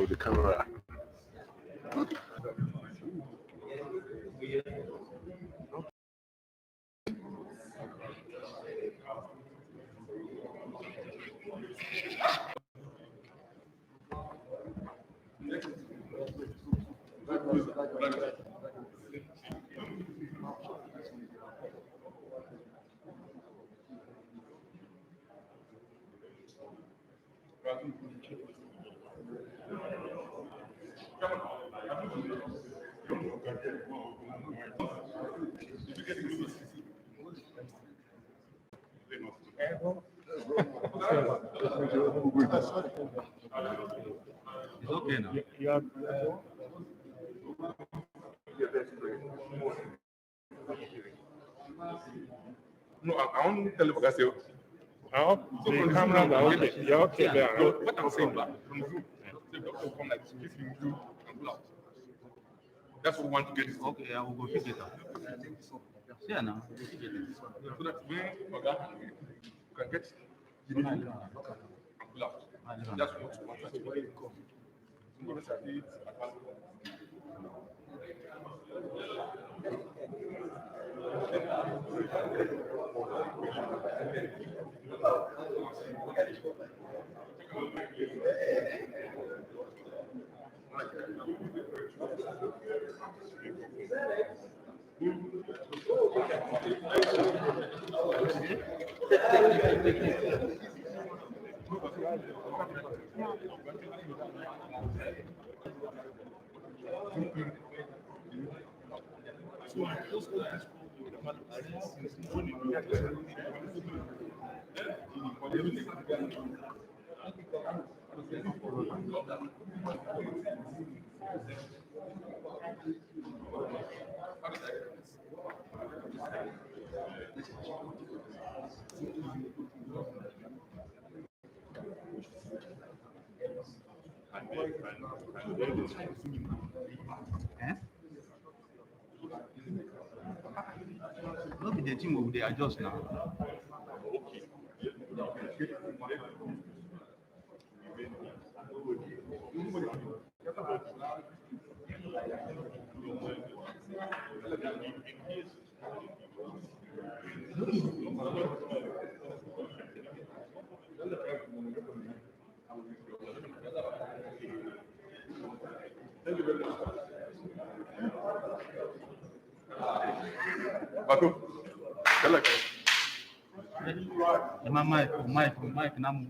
The camera. It's okay now. No, I want to tell you what I say. The cameras are okay. You're okay there. What I'm saying, but from Zoom, the doctor will come like this, if you do and pull out. That's what we want to get this. Okay, I will go pick it up. Yeah, now. So that when you can get the and pull out. That's what we want to do. Look at the team over there, adjust now. Batu, tell us. My mic, now move.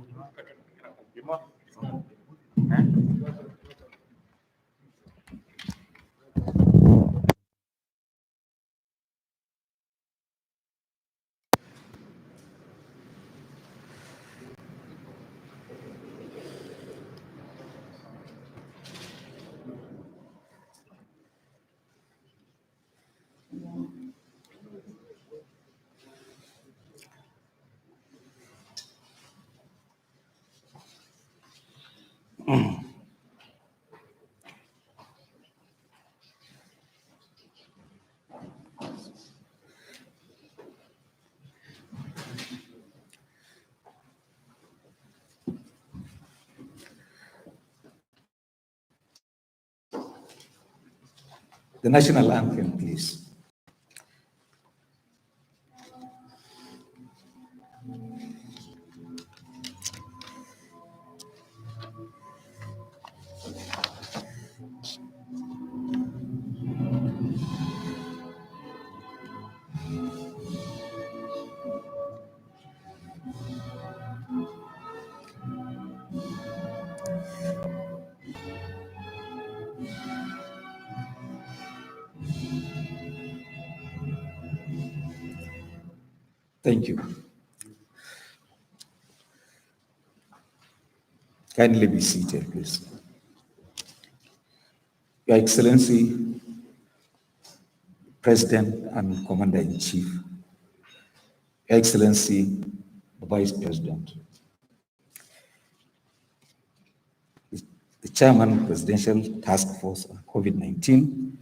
The national anthem, please. Thank you. Kindly be seated, please. Your Excellency, President and Commander-in-Chief, Your Excellency, the Vice President, the Chairman, Presidential Task Force on COVID-19,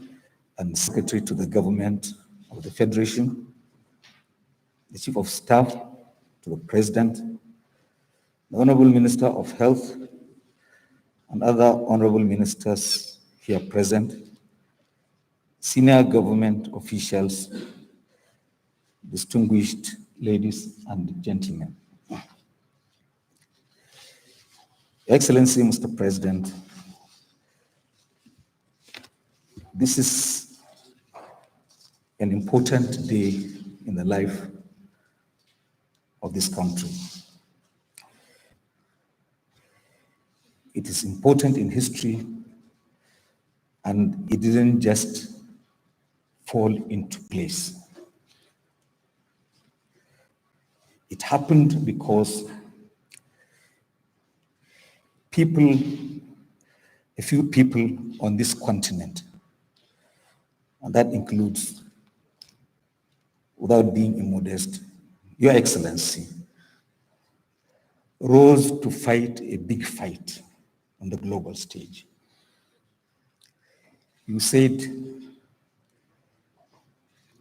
and Secretary to the Government of the Federation, the Chief of Staff to the President, the Honorable Minister of Health, and other honorable ministers here present, senior government officials, distinguished ladies and gentlemen. Your Excellency, Mr. President, this is an important day in the life of this country. It is important in history, and it didn't just fall into place. It happened because a few people on this continent, and that includes, without being immodest, Your Excellency, rose to fight a big fight on the global stage. You said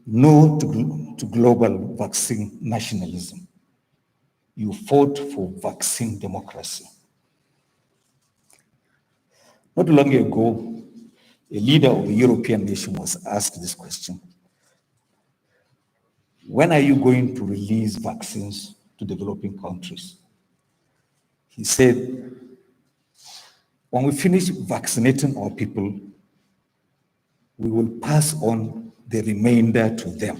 no to global vaccine nationalism. You fought for vaccine democracy. Not long ago, a leader of a European nation was asked this question: when are you going to release vaccines to developing countries? He said, when we finish vaccinating our people, we will pass on the remainder to them.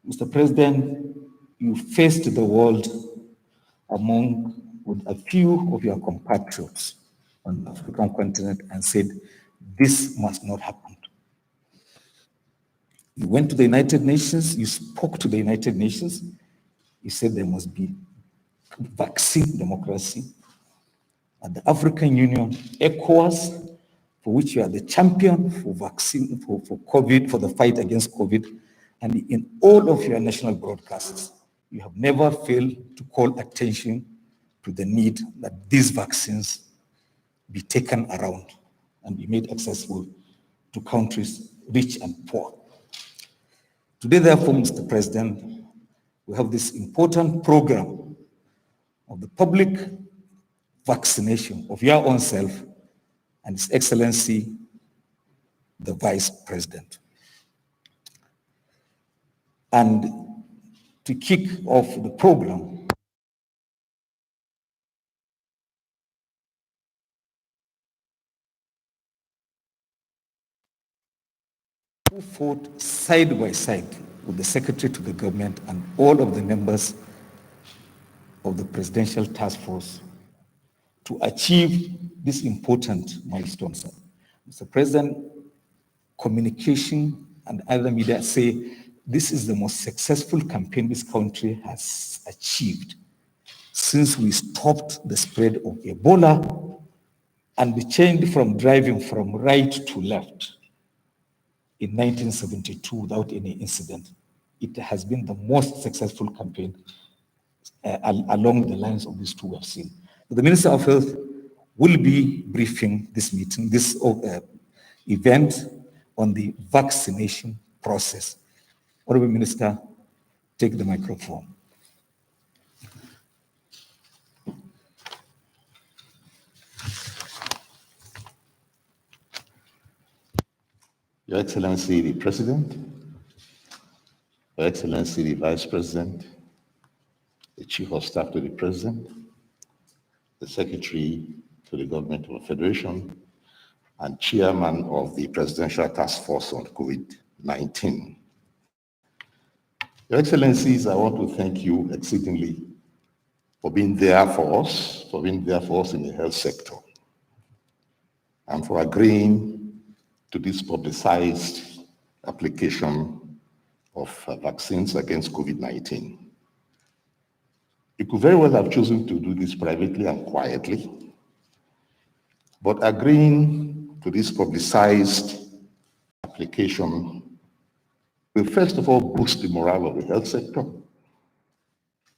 Mr. President, you faced the world with a few of your compatriots on the African continent and said, this must not happen. You went to the United Nations, you spoke to the United Nations, you said there must be vaccine democracy. At the African Union, ECOWAS, for which you are the champion for vaccine, for COVID, for the fight against COVID, and in all of your national broadcasts, you have never failed to call attention to the need that these vaccines be taken around and be made accessible to countries rich and poor. Today, therefore, Mr. President, we have this important program of the public vaccination of your own self and His Excellency, the Vice President. And to kick off the program, who fought side by side with the Secretary to the Government and all of the members of the Presidential Task Force to achieve this important milestone. Mr. President, communication and other media say this is the most successful campaign this country has achieved since we stopped the spread of Ebola and we changed from driving from right to left in 1972 without any incident. It has been the most successful campaign along the lines of these two we have seen. The Minister of Health will be briefing this meeting, this event on the vaccination process. Honorable Minister, take the microphone. Your Excellency the President, Your Excellency the Vice President, the Chief of Staff to the President, the Secretary to the Government of the Federation, and Chairman of the Presidential Task Force on COVID-19. Your Excellencies, I want to thank you exceedingly for being there for us, in the health sector, and for agreeing to this publicized application of vaccines against COVID-19. You could very well have chosen to do this privately and quietly, but agreeing to this publicized application will first of all boost the morale of the health sector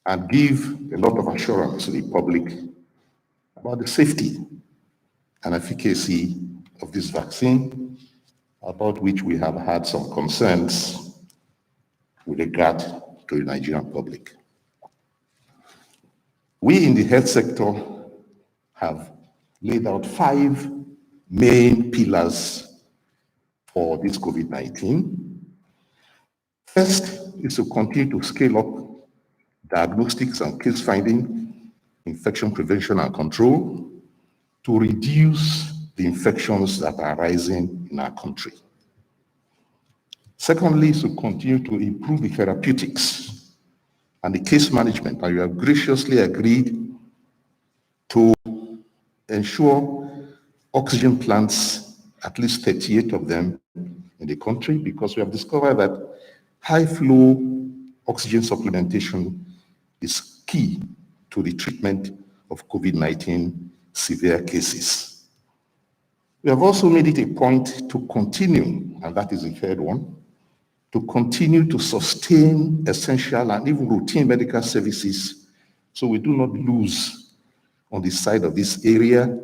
and give a lot of assurance to the public about the safety and efficacy of this vaccine, about which we have had some concerns with regard to the Nigerian public. We in the health sector have laid out 5 main pillars for this COVID-19. First is to continue to scale up diagnostics and case finding, infection prevention and control to reduce the infections that are rising in our country. Secondly, is to continue to improve the therapeutics and the case management, and you have graciously agreed to ensure oxygen plants, at least 38 of them in the country, because we have discovered that high flow oxygen supplementation is key to the treatment of COVID-19 severe cases. We have also made it a point to continue, and that is the third one, to continue to sustain essential and even routine medical services so we do not lose on the side of this area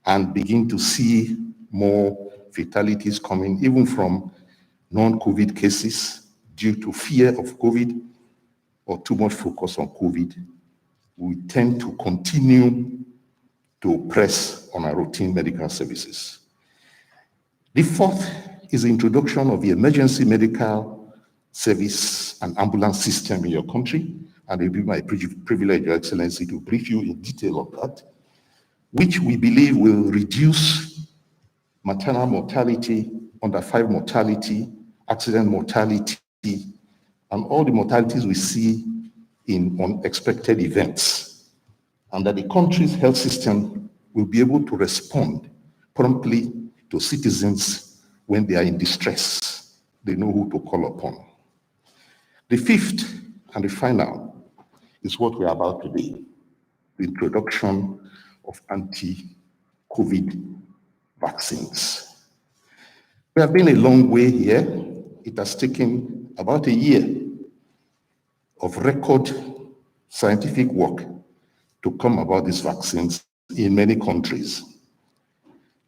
and begin to see more fatalities coming even from non-COVID cases due to fear of COVID or too much focus on COVID. We tend to continue to press on our routine medical services. The fourth is the introduction of the emergency medical service and ambulance system in your country, and it will be my privilege, Your Excellency, to brief you in detail of that, which we believe will reduce maternal mortality, under 5 mortality, accident mortality, and all the mortalities we see in unexpected events, and that the country's health system will be able to respond promptly to citizens when they are in distress. They know who to call upon. The fifth and the final is what we are about today, the introduction of anti-COVID vaccines. We have been a long way here. It has taken about a year of record scientific work to come about these vaccines in many countries.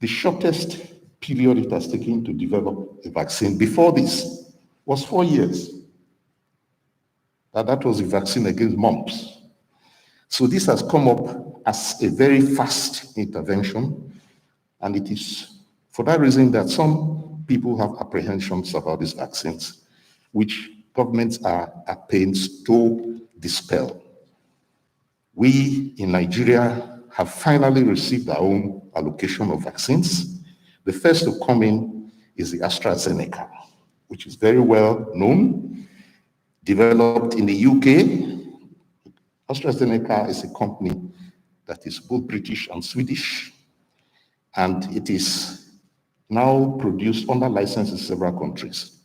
The shortest period it has taken to develop a vaccine before this was 4 years. That was a vaccine against mumps. So this has come up as a very fast intervention, and it is for that reason that some people have apprehensions about these vaccines, which governments are at pains to dispel. We in Nigeria have finally received our own allocation of vaccines. The first to come in is the AstraZeneca, which is very well known, developed in the UK. AstraZeneca is a company that is both British and Swedish, and it is now produced under license in several countries.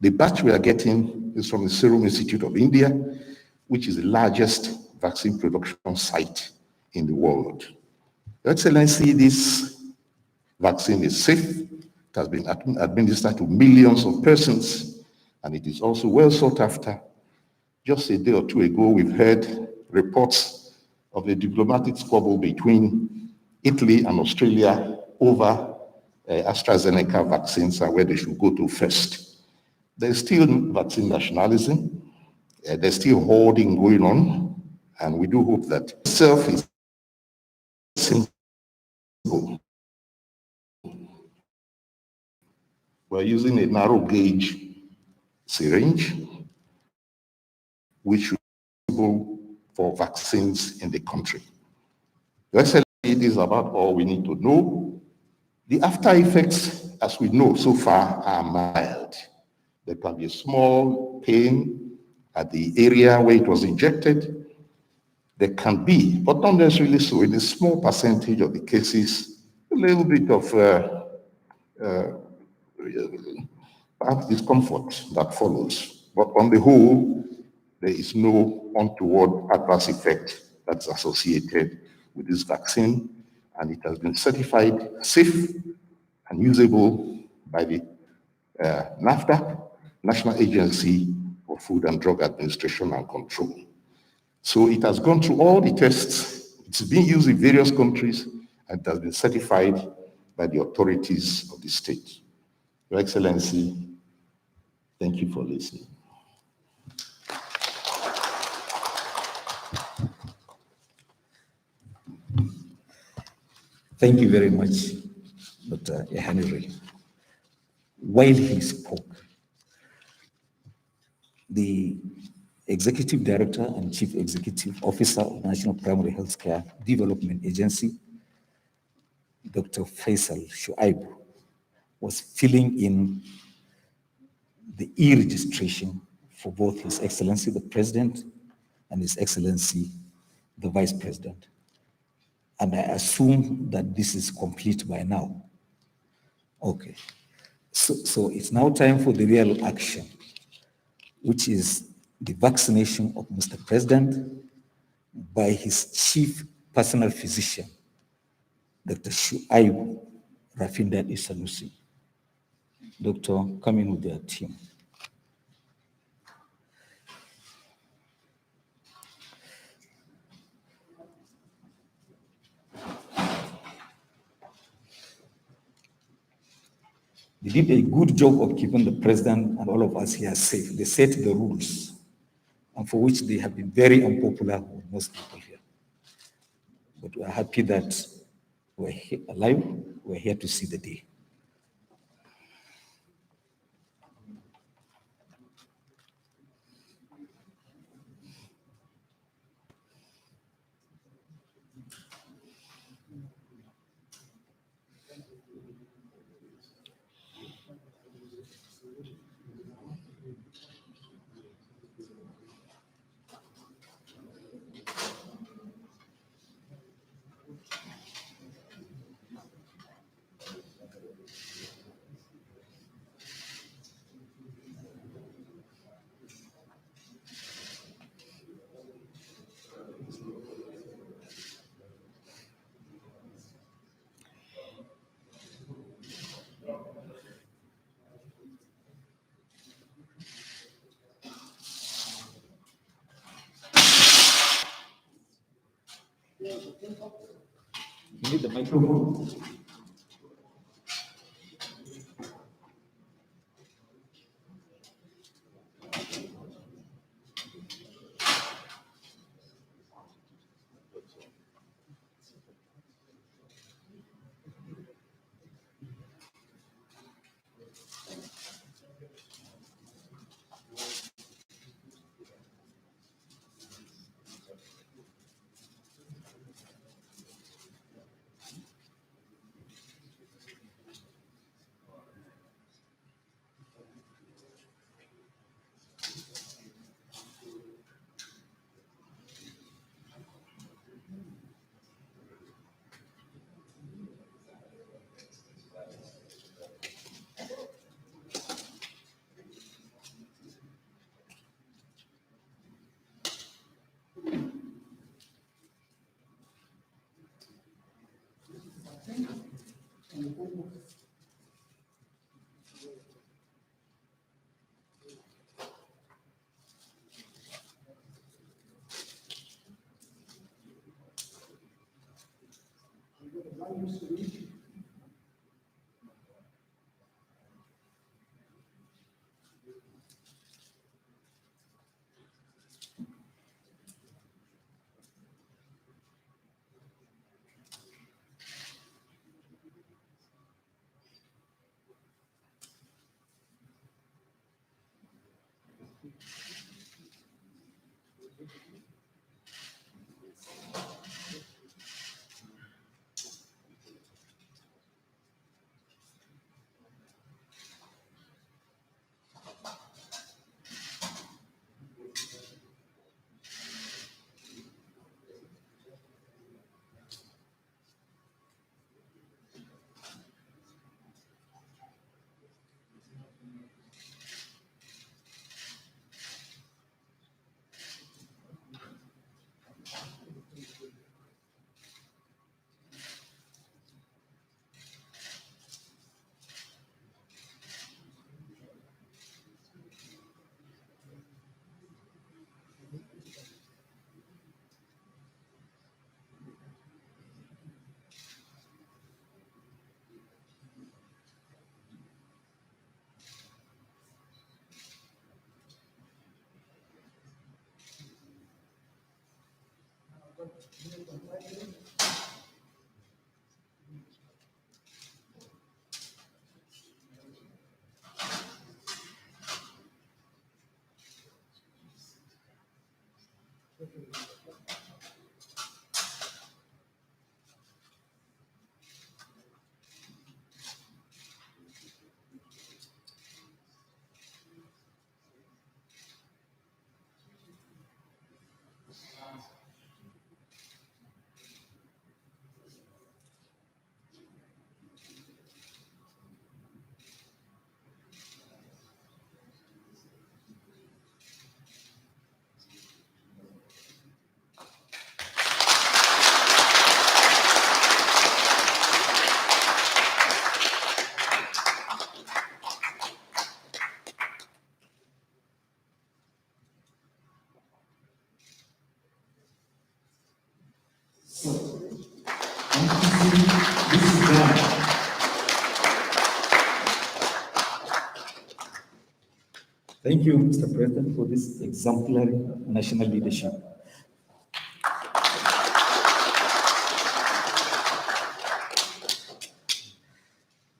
The batch we are getting is from the Serum Institute of India, which is the largest vaccine production site in the world. Your Excellency, this vaccine is safe. It has been administered to millions of persons, and it is also well sought after. Just a day or two ago, we've heard reports of a diplomatic squabble between Italy and Australia over AstraZeneca vaccines and where they should go to first. There's still vaccine nationalism. There's still hoarding going on, and we do hope that itself is simple. We're using a narrow gauge syringe, which is suitable for vaccines in the country. It is about all we need to know. The after effects, as we know so far, are mild. There can be a small pain at the area where it was injected. There can be, but not necessarily so, in a small percentage of the cases, a little bit of perhaps discomfort that follows. But on the whole, there is no untoward adverse effect that's associated with this vaccine, and it has been certified safe and usable by the NAFDAC, National Agency for Food and Drug Administration and Control. So it has gone through all the tests. It's been used in various countries, and it has been certified by the authorities of the state. Your Excellency, thank you for listening. Thank you very much, Dr. Henry. While he spoke, the Executive Director and Chief Executive Officer of National Primary Healthcare Development Agency, Dr. Faisal Shuaib, was filling in the e-registration for both His Excellency the President and His Excellency the Vice President. And I assume that this is complete by now. Okay. So it's now time for the real action, which is the vaccination of Mr. President by his chief personal physician, Dr. Shuaib Rafinda Isanusi. Doctor, come in with their team. They did a good job of keeping the president and all of us here safe. They set the rules, and for which they have been very unpopular with most people here. But we are happy that we're alive, we're here to see the day. You need the microphone. Thank you, Mr. President, for this exemplary national leadership.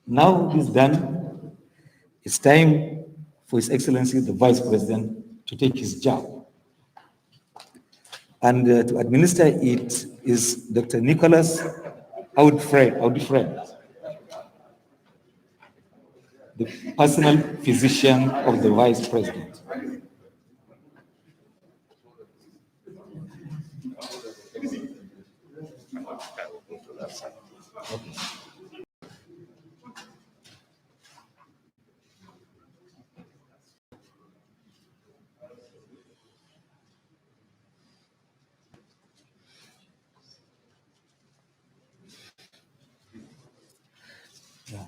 Now this done, it's time for His Excellency the Vice President to take his job. And to administer it is Dr. Nicholas Audifred, the personal physician of the Vice President. Yeah.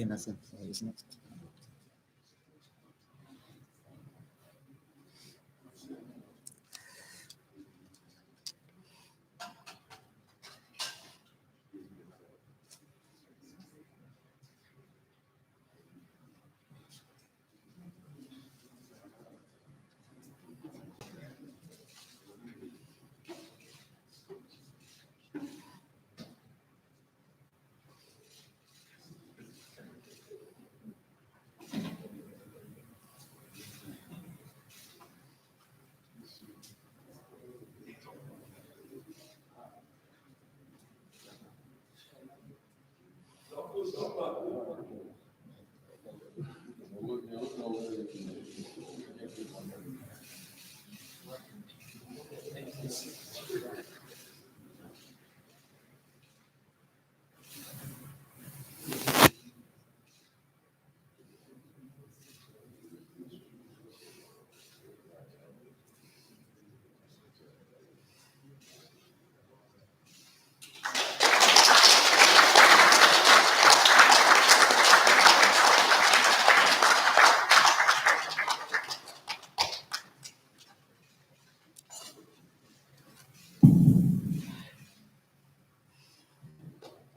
Innocent is next.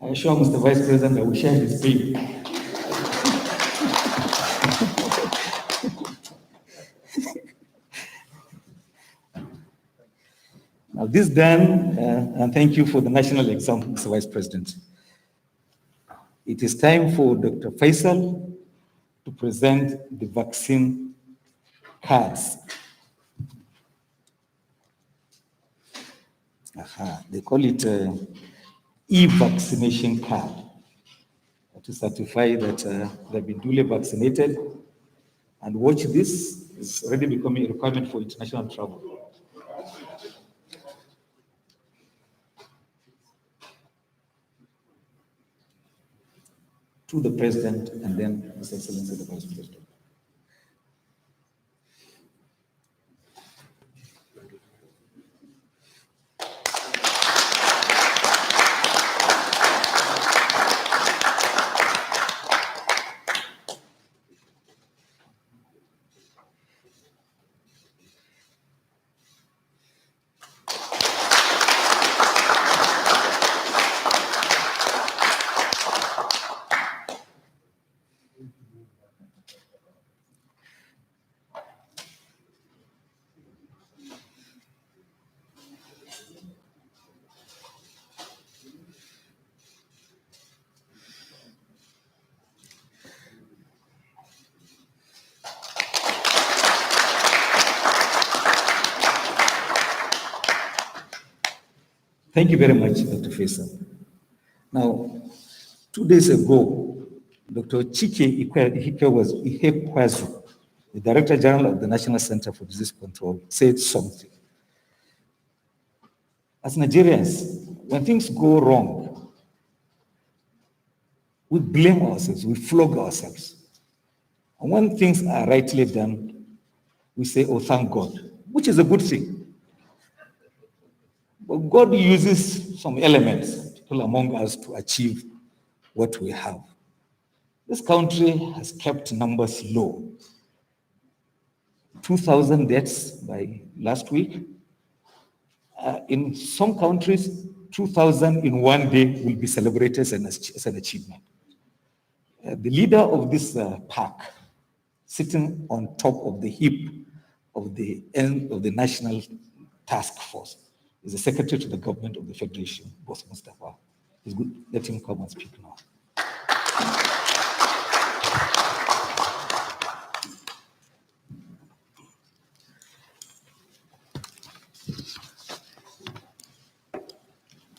I assure Mr. Vice President that we share his dream. Now, this done, and thank you for the national exam, Mr. Vice President. It is time for Dr. Faisal to present the vaccine cards. They call it e-vaccination card to certify that they've been duly vaccinated. And watch this, it's already becoming a requirement for international travel. To the President and then His Excellency the Vice President. Thank you very much, Dr. Faisal. Now, 2 days ago, Dr. Chike Ihekwezu, the Director General of the National Center for Disease Control, said something. As Nigerians, when things go wrong, we blame ourselves, we flog ourselves. And when things are rightly done, we say, oh, thank God, which is a good thing. But God uses some elements, people among us, to achieve what we have. This country has kept numbers low. 2,000 deaths by last week. In some countries, 2,000 in one day will be celebrated as an achievement. The leader of this pack, sitting on top of the hip of the end of the National Task Force, is the Secretary to the Government of the Federation, Boss Mustafa. It's good. Let him come and speak now.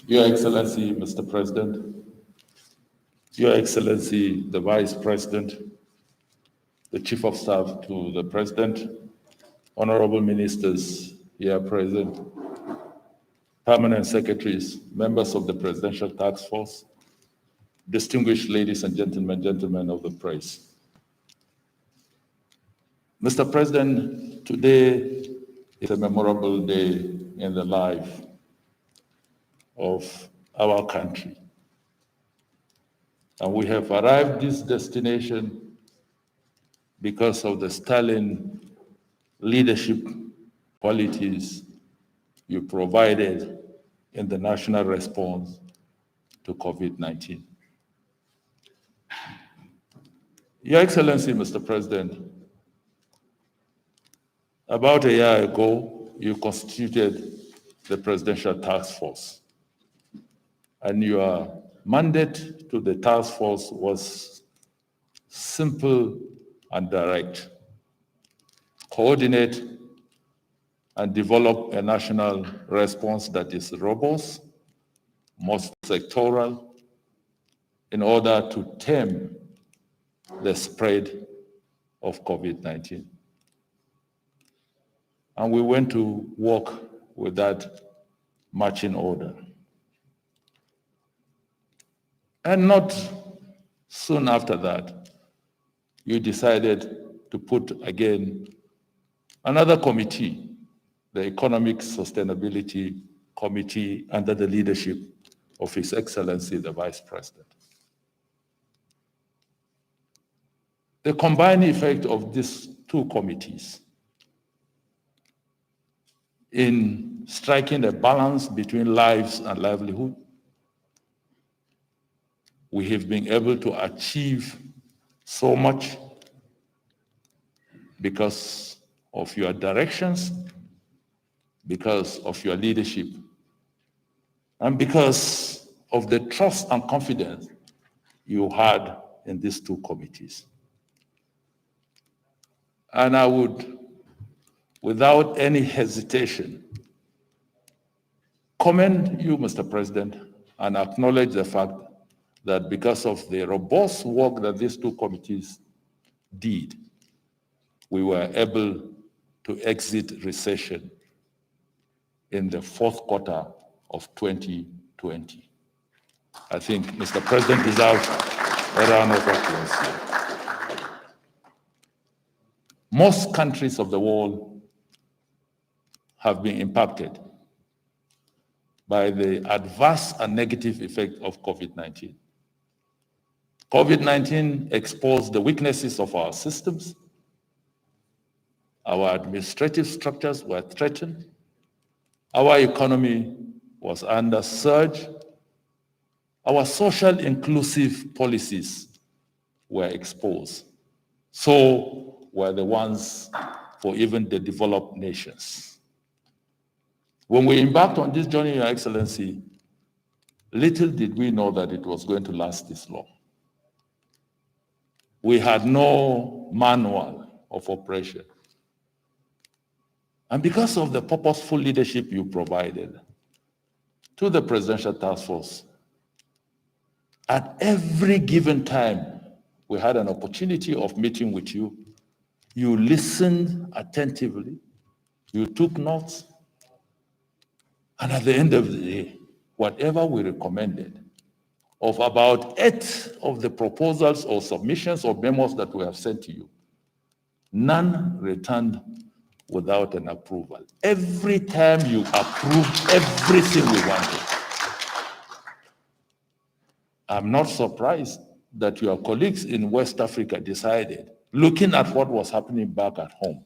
Your Excellency, Mr. President, Your Excellency, the Vice President, the Chief of Staff to the President, honorable ministers here present, permanent secretaries, members of the Presidential Task Force, distinguished ladies and gentlemen of the press. Mr. President, today is a memorable day in the life of our country. And we have arrived this destination because of the sterling leadership qualities you provided in the national response to COVID-19. Your Excellency, Mr. President, about a year ago, you constituted the Presidential Task Force, and your mandate to the task force was simple and direct: coordinate and develop a national response that is robust, multi-sectoral, in order to tame the spread of COVID-19. And we went to work with that marching order. And not soon after that, you decided to put again another committee, the Economic Sustainability Committee, under the leadership of His Excellency, the Vice President. The combined effect of these two committees in striking a balance between lives and livelihood, we have been able to achieve so much because of your directions, because of your leadership, and because of the trust and confidence you had in these two committees. And I would, without any hesitation, commend you, Mr. President, and acknowledge the fact that because of the robust work that these two committees did, we were able to exit recession in the fourth quarter of 2020. I think Mr. President deserves a round of applause. Most countries of the world have been impacted by the adverse and negative effect of COVID-19. COVID-19 exposed the weaknesses of our systems. Our administrative structures were threatened. Our economy was under surge. Our social inclusive policies were exposed. So were the ones for even the developed nations. When we embarked on this journey, Your Excellency, little did we know that it was going to last this long. We had no manual of operation. And because of the purposeful leadership you provided to the Presidential Task Force, at every given time we had an opportunity of meeting with you, you listened attentively, you took notes, and at the end of the day, whatever we recommended, of about 8 of the proposals or submissions or memos that we have sent to you, none returned without an approval. Every time you approved everything we wanted. I'm not surprised that your colleagues in West Africa decided, looking at what was happening back at home,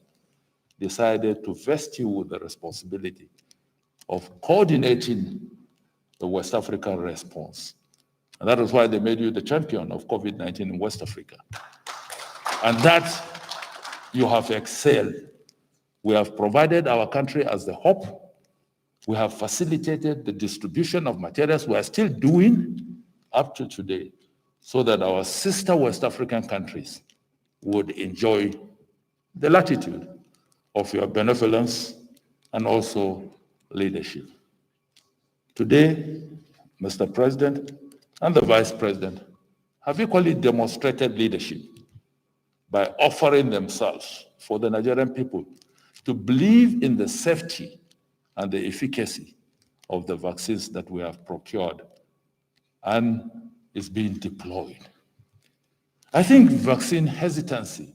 decided to vest you with the responsibility of coordinating the West African response. And that is why they made you the champion of COVID-19 in West Africa. And that you have excelled. We have provided our country as the hub. We have facilitated the distribution of materials we are still doing up to today, so that our sister West African countries would enjoy the latitude of your benevolence and also leadership. Today, Mr. President and the Vice President have equally demonstrated leadership by offering themselves for the Nigerian people to believe in the safety and the efficacy of the vaccines that we have procured and is being deployed. I think vaccine hesitancy